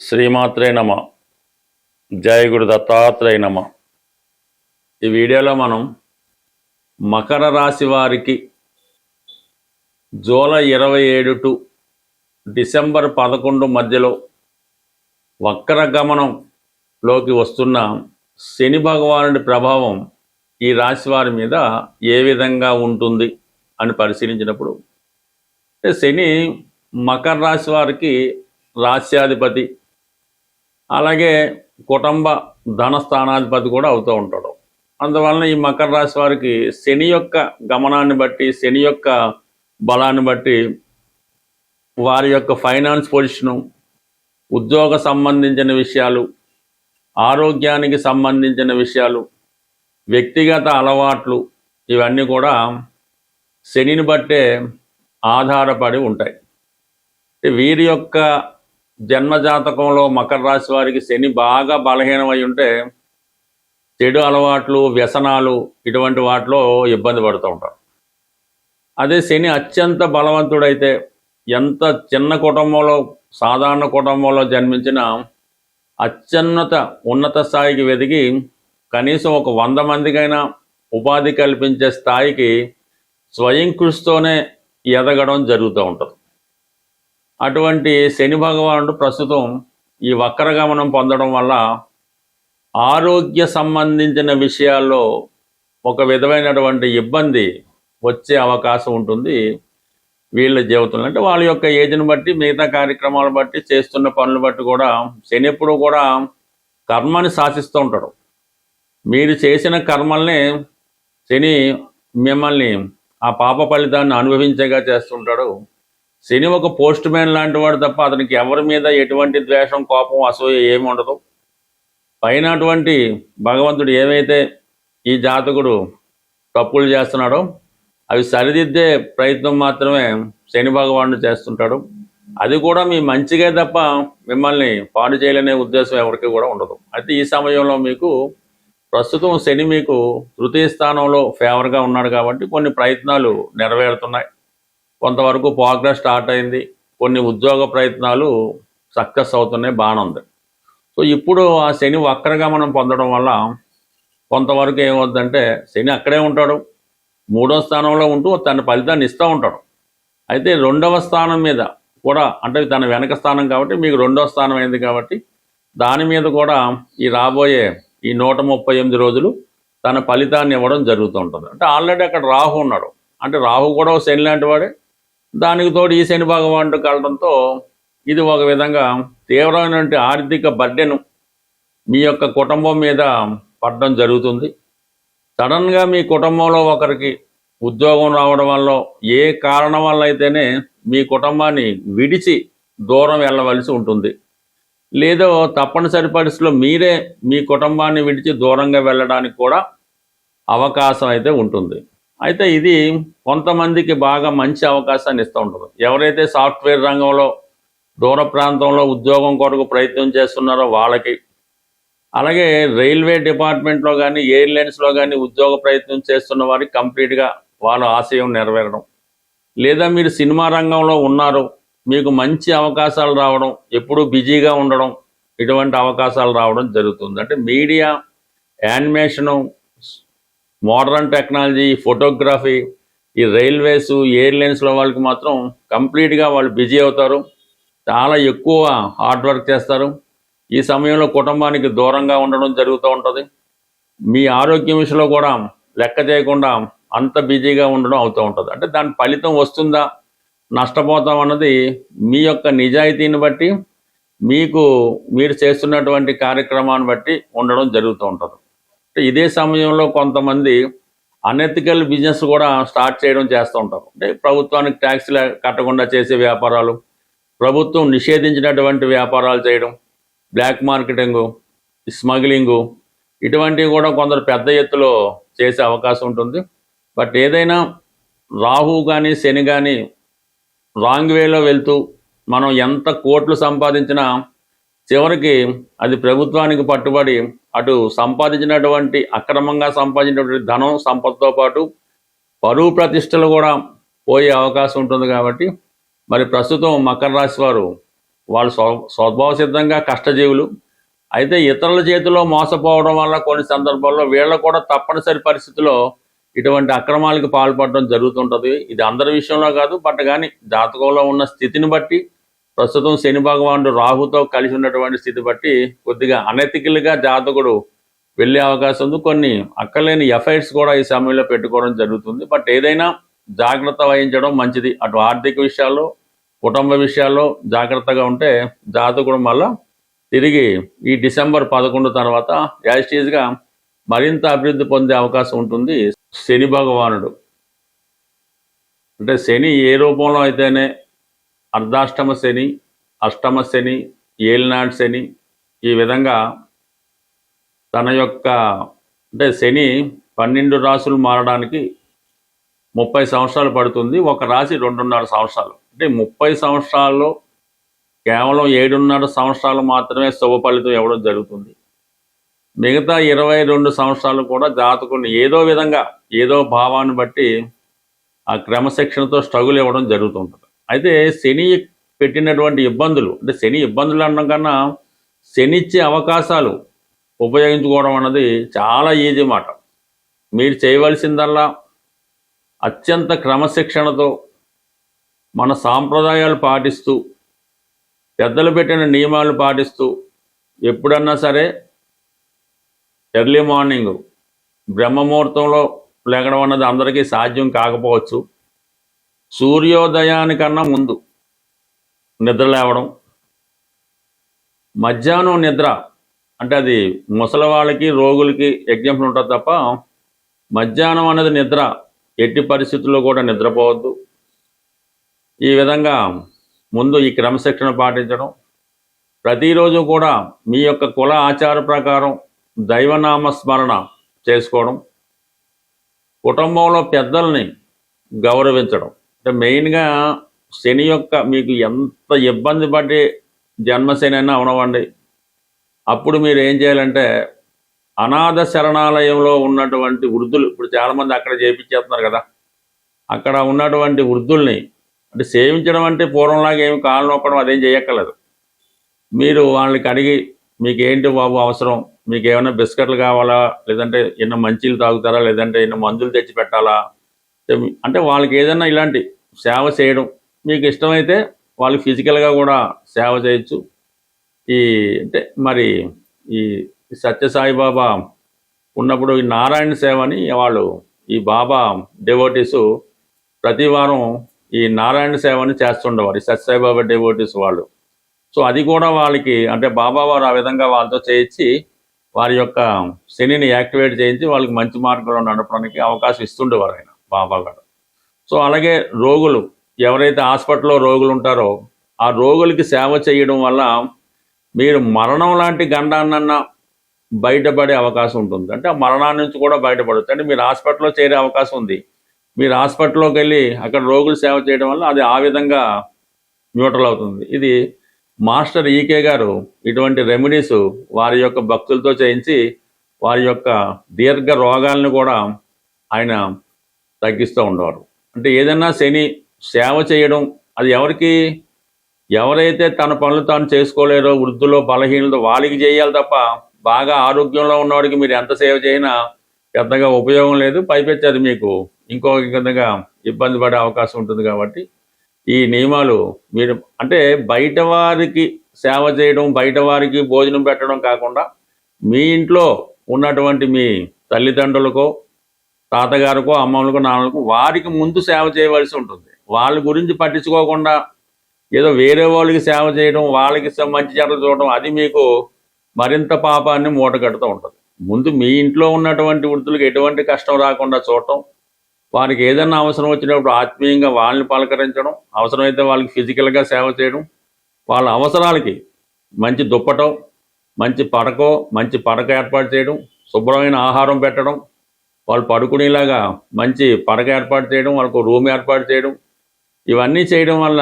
శ్రీమాత్రే నమ. జయ గురు దత్తాత్రేయ నమ. ఈ వీడియోలో మనం మకర రాశి వారికి జూలై 27 టు డిసెంబర్ 11 మధ్యలో వక్ర గమనంలోకి వస్తున్న శని భగవానుడి ప్రభావం ఈ రాశి వారి మీద ఏ విధంగా ఉంటుంది అని పరిశీలించినప్పుడు, శని మకర రాశి వారికి రాశ్యాధిపతి, అలాగే కుటుంబ ధనస్థానాధిపతి కూడా అవుతూ ఉంటాడు. అందువలన ఈ మకర రాశి వారికి శని యొక్క గమనాన్ని బట్టి, శని యొక్క బలాన్ని బట్టి వారి యొక్క ఫైనాన్స్ పొజిషను, ఉద్యోగ సంబంధించిన విషయాలు, ఆరోగ్యానికి సంబంధించిన విషయాలు, వ్యక్తిగత అలవాట్లు, ఇవన్నీ కూడా శనిని బట్టే ఆధారపడి ఉంటాయి. వీరి యొక్క జన్మజాతకంలో మకర రాశి వారికి శని బాగా బలహీనమై ఉంటే చెడు అలవాట్లు, వ్యసనాలు, ఇటువంటి వాటిలో ఇబ్బంది పడుతూ ఉంటారు. అదే శని అత్యంత బలవంతుడైతే, ఎంత చిన్న కుటుంబంలో, సాధారణ కుటుంబంలో జన్మించిన అత్యున్నత ఉన్నత స్థాయికి వెదిగి కనీసం ఒక 100 మందికైనా ఉపాధి కల్పించే స్థాయికి స్వయం కృషితోనే ఎదగడం జరుగుతూ ఉంటుంది. అటువంటి శని భగవానుడు ప్రస్తుతం ఈ వక్రగమనం పొందడం వల్ల ఆరోగ్య సంబంధించిన విషయాల్లో ఒక విధమైనటువంటి ఇబ్బంది వచ్చే అవకాశం ఉంటుంది వీళ్ళ జీవితంలో. అంటే వాళ్ళ యొక్క ఏజ్ని బట్టి, మిగతా కార్యక్రమాలు బట్టి, చేస్తున్న పనులు బట్టి కూడా శని ఎప్పుడూ కూడా కర్మని శాసిస్తూ ఉంటాడు. మీరు చేసిన కర్మల్ని శని మిమ్మల్ని ఆ పాప ఫలితాన్ని అనుభవించేగా చేస్తుంటాడు. శని ఒక పోస్ట్ మ్యాన్ లాంటి వాడు తప్ప అతనికి ఎవరి మీద ఎటువంటి ద్వేషం, కోపం, అసూయ ఏమి ఉండదు. పైన అటువంటి భగవంతుడు ఏమైతే ఈ జాతకుడు తప్పులు చేస్తున్నాడో అవి సరిదిద్దే ప్రయత్నం మాత్రమే శని భగవానుడు చేస్తుంటాడు. అది కూడా మీ మంచిగా తప్ప మిమ్మల్ని పాడు చేయలేనే ఉద్దేశం ఎవరికి కూడా ఉండదు. అయితే ఈ సమయంలో మీకు ప్రస్తుతం శని మీకు తృతీయ స్థానంలో ఫేవర్గా ఉన్నాడు కాబట్టి కొన్ని ప్రయత్నాలు నెరవేరుతున్నాయి. కొంతవరకు ప్రోగ్రెస్ స్టార్ట్ అయింది. కొన్ని ఉద్యోగ ప్రయత్నాలు సక్సెస్ అవుతున్నాయి, బాగానే ఉంది. సో ఇప్పుడు ఆ శని వక్రగమనం పొందడం వల్ల కొంతవరకు ఏమవుతుందంటే, శని అక్కడే ఉంటాడు, 3వ స్థానంలో ఉంటూ తన ఫలితాన్ని ఇస్తూ ఉంటాడు. అయితే 2వ స్థానం మీద కూడా, అంటే తన వెనక స్థానం కాబట్టి మీకు 2వ స్థానం అయింది కాబట్టి దాని మీద కూడా ఈ రాబోయే ఈ 138 రోజులు తన ఫలితాన్ని ఇవ్వడం జరుగుతూ ఉంటుంది. అంటే ఆల్రెడీ అక్కడ రాహు ఉన్నాడు, అంటే రాహు కూడా శని లాంటి వాడే. దానికి తోడు ఈ శని భగవానుడు కలడంతో ఇది ఒక విధంగా తీవ్రమైనటువంటి ఆర్థిక బర్డెను మీ యొక్క కుటుంబం మీద పడడం జరుగుతుంది. సడన్గా మీ కుటుంబంలో ఒకరికి ఉద్యోగం రావడం వల్ల, ఏ కారణం వల్ల అయితేనే మీ కుటుంబాన్ని విడిచి దూరం వెళ్ళవలసి ఉంటుంది. లేదో తప్పనిసరి పరిస్థితుల్లో మీరే మీ కుటుంబాన్ని విడిచి దూరంగా వెళ్ళడానికి కూడా అవకాశం అయితే ఉంటుంది. అయితే ఇది కొంతమందికి బాగా మంచి అవకాశాన్ని ఇస్తూ ఉంటుంది. ఎవరైతే సాఫ్ట్వేర్ రంగంలో దూర ప్రాంతంలో ఉద్యోగం కొరకు ప్రయత్నం చేస్తున్నారో వాళ్ళకి, అలాగే రైల్వే డిపార్ట్మెంట్లో కానీ, ఎయిర్లైన్స్లో కానీ ఉద్యోగ ప్రయత్నం చేస్తున్న వారికి కంప్లీట్గా వాళ్ళ ఆశయం నెరవేరడం, లేదా మీరు సినిమా రంగంలో ఉన్నారు, మీకు మంచి అవకాశాలు రావడం, ఎప్పుడూ బిజీగా ఉండడం, ఇటువంటి అవకాశాలు రావడం జరుగుతుంది. అంటే media, animation, modern technology, photography, ఈ రైల్వేస్, ఎయిర్లైన్స్లో వాళ్ళకి మాత్రం కంప్లీట్గా వాళ్ళు బిజీ అవుతారు, చాలా ఎక్కువ హార్డ్ వర్క్ చేస్తారు. ఈ సమయంలో కుటుంబానికి దూరంగా ఉండడం జరుగుతూ ఉంటుంది. మీ ఆరోగ్యం విషయంలో కూడా లెక్క చేయకుండా అంత బిజీగా ఉండడం అవుతూ ఉంటుంది. అంటే దాని ఫలితం వస్తుందా, నష్టపోతాం అన్నది మీ యొక్క నిజాయితీని బట్టి, మీరు చేస్తున్నటువంటి కార్యక్రమాన్ని బట్టి ఉండడం జరుగుతూ ఉంటుంది. ఇదే సమయంలో కొంతమంది అనెథికల్ బిజినెస్ కూడా స్టార్ట్ చేయడం చేస్తూ ఉంటారు. అంటే ప్రభుత్వానికి ట్యాక్స్లు కట్టకుండా చేసే వ్యాపారాలు, ప్రభుత్వం నిషేధించినటువంటి వ్యాపారాలు చేయడం, బ్లాక్ మార్కెటింగు, స్మగ్లింగు, ఇటువంటివి కూడా కొందరు పెద్ద ఎత్తులో చేసే అవకాశం ఉంటుంది. బట్ ఏదైనా రాహు కానీ శని కానీ రాంగ్ వేలో వెళ్తూ మనం ఎంత కోట్లు సంపాదించినా చివరికి అది ప్రభుత్వానికి పట్టుబడి అటు సంపాదించినటువంటి, అక్రమంగా సంపాదించినటువంటి ధనం, సంపదతో పాటు పరువు ప్రతిష్టలు కూడా పోయే అవకాశం ఉంటుంది. కాబట్టి మరి ప్రస్తుతం మకర రాశి వారు వాళ్ళు స్వభావ సిద్ధంగా కష్టజీవులు. అయితే ఇతరుల చేతిలో మోసపోవడం వల్ల కొన్ని సందర్భాల్లో వీళ్ళు కూడా తప్పనిసరి పరిస్థితిలో ఇటువంటి అక్రమాలకు పాల్పడడం జరుగుతుంటుంది. ఇది అందరి విషయంలో కాదు, బట్ కానీ జాతకంలో ఉన్న స్థితిని బట్టి, ప్రస్తుతం శని భగవానుడు రాహుతో కలిసి ఉన్నటువంటి స్థితి బట్టి కొద్దిగా అనెతికల్గా జాతకుడు వెళ్ళే అవకాశం ఉంది. కొన్ని అక్కర్లేని ఎఫైర్స్ కూడా ఈ సమయంలో పెట్టుకోవడం జరుగుతుంది. బట్ ఏదైనా జాగ్రత్త వహించడం మంచిది. అటు ఆర్థిక విషయాల్లో, కుటుంబ విషయాల్లో జాగ్రత్తగా ఉంటే జాతకుడు మళ్ళా తిరిగి ఈ డిసెంబర్ 11 తర్వాత యాజిటీజ్గా మరింత అభివృద్ధి పొందే అవకాశం ఉంటుంది. శని భగవానుడు అంటే శని ఏ రూపంలో అయితేనే అర్ధాష్టమ శని, అష్టమ శని, ఏలినాటి శని, ఈ విధంగా తన యొక్క అంటే శని 12 రాసులు మారడానికి 30 సంవత్సరాలు పడుతుంది. ఒక రాశి 2.5 సంవత్సరాలు. అంటే 30 సంవత్సరాల్లో కేవలం 7.5 సంవత్సరాలు మాత్రమే శుభ ఫలితం ఇవ్వడం జరుగుతుంది. మిగతా 22 సంవత్సరాలు కూడా జాతకుని ఏదో విధంగా ఏదో భావాన్ని బట్టి ఆ క్రమశిక్షణతో స్ట్రగుల్ ఇవ్వడం జరుగుతుంటుంది. అయితే శని పెట్టినటువంటి ఇబ్బందులు, అంటే శని ఇబ్బందులు అనడం కన్నా శని ఇచ్చే అవకాశాలు ఉపయోగించుకోవడం అన్నది చాలా ఈజీ మాట. మీరు చేయవలసిందల్లా అత్యంత క్రమశిక్షణతో మన సాంప్రదాయాలు పాటిస్తూ, పెద్దలు పెట్టిన నియమాలు పాటిస్తూ, ఎప్పుడన్నా సరే ఎర్లీ మార్నింగ్ బ్రహ్మముహూర్తంలో లేగడం అన్నది అందరికీ సాధ్యం కాకపోవచ్చు. సూర్యోదయానికన్నా ముందు నిద్ర లేవడం, మధ్యాహ్నం నిద్ర అంటే అది ముసలి వాళ్ళకి, రోగులకి ఎగ్జాంపుల్ ఉంటుంది తప్ప మధ్యాహ్నం అనేది నిద్ర ఎట్టి పరిస్థితుల్లో కూడా నిద్రపోవద్దు. ఈ విధంగా ముందు ఈ క్రమశిక్షణ పాటించడం, ప్రతిరోజు కూడా మీ యొక్క కుల ఆచార ప్రకారం దైవనామ స్మరణ చేసుకోవడం, కుటుంబంలో పెద్దల్ని గౌరవించడం. అంటే మెయిన్గా శని యొక్క మీకు ఎంత ఇబ్బంది పడి జన్మశని అయినా అవనవండి, అప్పుడు మీరు ఏం చేయాలంటే అనాథ శరణాలయంలో ఉన్నటువంటి వృద్ధులు, ఇప్పుడు చాలామంది అక్కడ చేయించేస్తున్నారు కదా, అక్కడ ఉన్నటువంటి వృద్ధుల్ని అంటే సేవించడం అంటే పూర్వంలాగా ఏమి కాళ్ళు నొక్కడం అదేం చేయక్కర్లేదు. మీరు వాళ్ళకి అడిగి మీకు ఏంటి బాబు అవసరం, మీకు ఏమైనా బిస్కెట్లు కావాలా, లేదంటే ఎన్న మంచీలు తాగుతారా, లేదంటే ఎన్న మందులు తెచ్చి పెట్టాలా, అంటే వాళ్ళకి ఏదైనా ఇలాంటి సేవ చేయడం మీకు ఇష్టమైతే వాళ్ళకి ఫిజికల్గా కూడా సేవ చేయొచ్చు. ఈ అంటే మరి ఈ సత్యసాయిబాబా ఉన్నప్పుడు ఈ నారాయణ సేవ అని వాళ్ళు ఈ బాబా డెవోటీసు ప్రతి వారం ఈ నారాయణ సేవని చేస్తుండేవారు, ఈ సత్యసాయిబాబా డెవోటీస్ వాళ్ళు. సో అది కూడా వాళ్ళకి అంటే బాబా వారు ఆ విధంగా వాళ్ళతో చేయించి వారి యొక్క శనిని యాక్టివేట్ చేయించి వాళ్ళకి మంచి మార్గంలో నడపడానికి అవకాశం ఇస్తుండేవారు ఆయన బాబా గారు. సో అలాగే రోగులు, ఎవరైతే హాస్పిటల్లో రోగులు ఉంటారో ఆ రోగులకి సేవ చేయడం వల్ల మీరు మరణం లాంటి గండాన్నన్నా బయటపడే అవకాశం ఉంటుంది. అంటే ఆ మరణాన్ని నుంచి కూడా బయటపడవచ్చు. అంటే మీరు హాస్పిటల్లో చేరే అవకాశం ఉంది, మీరు హాస్పిటల్లోకి వెళ్ళి అక్కడ రోగులు సేవ చేయడం వల్ల అది ఆ విధంగా న్యూట్రల్ అవుతుంది. ఇది మాస్టర్ ఈకే గారు ఇటువంటి రెమెడీస్ వారి యొక్క భక్తులతో చేయించి వారి యొక్క దీర్ఘ రోగాలను కూడా ఆయన తగ్గిస్తూ ఉండేవారు. అంటే ఏదైనా శని సేవ చేయడం అది ఎవరికి, ఎవరైతే తన పనులు తాను చేసుకోలేరో, వృద్ధులో బలహీనతో వాళ్ళకి చేయాలి తప్ప బాగా ఆరోగ్యంలో ఉన్నవాడికి మీరు ఎంత సేవ చేసినా పెద్దగా ఉపయోగం లేదు. పైపెచ్చి అది మీకు ఇంకో విధంగా ఇబ్బంది పడే అవకాశం ఉంటుంది. కాబట్టి ఈ నియమాలు మీరు అంటే బయట వారికి సేవ చేయడం, బయట వారికి భోజనం పెట్టడం కాకుండా మీ ఇంట్లో ఉన్నటువంటి మీ తల్లిదండ్రులకో, తాతగారికో, అమ్మమ్మలకో, నాన్నలకో వారికి ముందు సేవ చేయవలసి ఉంటుంది. వాళ్ళ గురించి పట్టించుకోకుండా ఏదో వేరే వాళ్ళకి సేవ చేయడం, వాళ్ళకి మంచి చెడ్డలు చూడడం అది మీకు మరింత పాపాన్ని మూటగడుతూ ఉంటుంది. ముందు మీ ఇంట్లో ఉన్నటువంటి వృద్ధులకు ఎటువంటి కష్టం రాకుండా చూడటం, వారికి ఏదైనా అవసరం వచ్చినప్పుడు ఆత్మీయంగా వాళ్ళని పలకరించడం, అవసరమైతే వాళ్ళకి ఫిజికల్గా సేవ చేయడం, వాళ్ళ అవసరాలకి మంచి దుప్పటం, మంచి పడకో, మంచి పడక ఏర్పాటు చేయడం, శుభ్రమైన ఆహారం పెట్టడం, వాళ్ళు పడుకునేలాగా మంచి పడక ఏర్పాటు చేయడం, వాళ్ళకు రూమ్ ఏర్పాటు చేయడం, ఇవన్నీ చేయడం వల్ల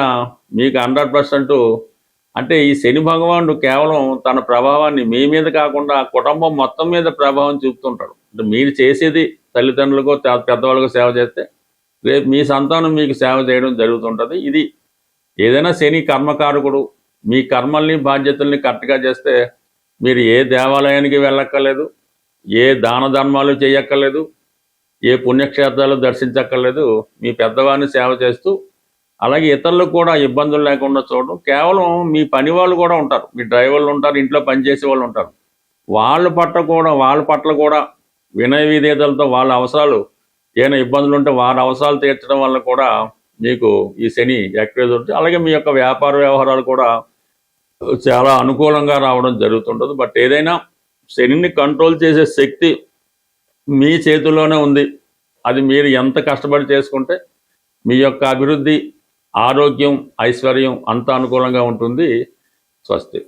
మీకు 100% అంటే ఈ శని భగవానుడు కేవలం తన ప్రభావాన్ని మీ మీద కాకుండా కుటుంబం మొత్తం మీద ప్రభావం చూపుతుంటాడు. అంటే మీరు చేసేది తల్లిదండ్రులకు, పెద్దవాళ్ళకు సేవ చేస్తే రేపు మీ సంతానం మీకు సేవ చేయడం జరుగుతుంటుంది. ఇది ఏదైనా శని కర్మకారకుడు, మీ కర్మల్ని బాధ్యతల్ని కరెక్ట్గా చేస్తే మీరు ఏ దేవాలయానికి వెళ్ళక్కర్లేదు, ఏ దాన ధర్మాలు చేయక్కర్లేదు, ఏ పుణ్యక్షేత్రాలు దర్శించక్కర్లేదు. మీ పెద్దవారిని సేవ చేస్తూ అలాగే ఇతరులకు కూడా ఇబ్బందులు లేకుండా చూడడం. కేవలం మీ పని వాళ్ళు కూడా ఉంటారు, మీ డ్రైవర్లు ఉంటారు, ఇంట్లో పనిచేసే వాళ్ళు ఉంటారు, వాళ్ళ పట్ల కూడా వినయ విధేయతలతో వాళ్ళ అవసరాలు ఏమైనా ఇబ్బందులు ఉంటే వారి అవసరాలు తీర్చడం వల్ల కూడా మీకు ఈ శని యాక్టివేట్ ఉంటుంది. అలాగే మీ యొక్క వ్యాపార వ్యవహారాలు కూడా చాలా అనుకూలంగా రావడం జరుగుతుంటుంది. బట్ ఏదైనా శనిని కంట్రోల్ చేసే శక్తి మీ చేతుల్లోనే ఉంది. అది మీరు ఎంత కష్టపడి చేసుకుంటే మీ యొక్క అభివృద్ధి, ఆరోగ్యం, ఐశ్వర్యం అంత అనుకూలంగా ఉంటుంది. స్వస్తి.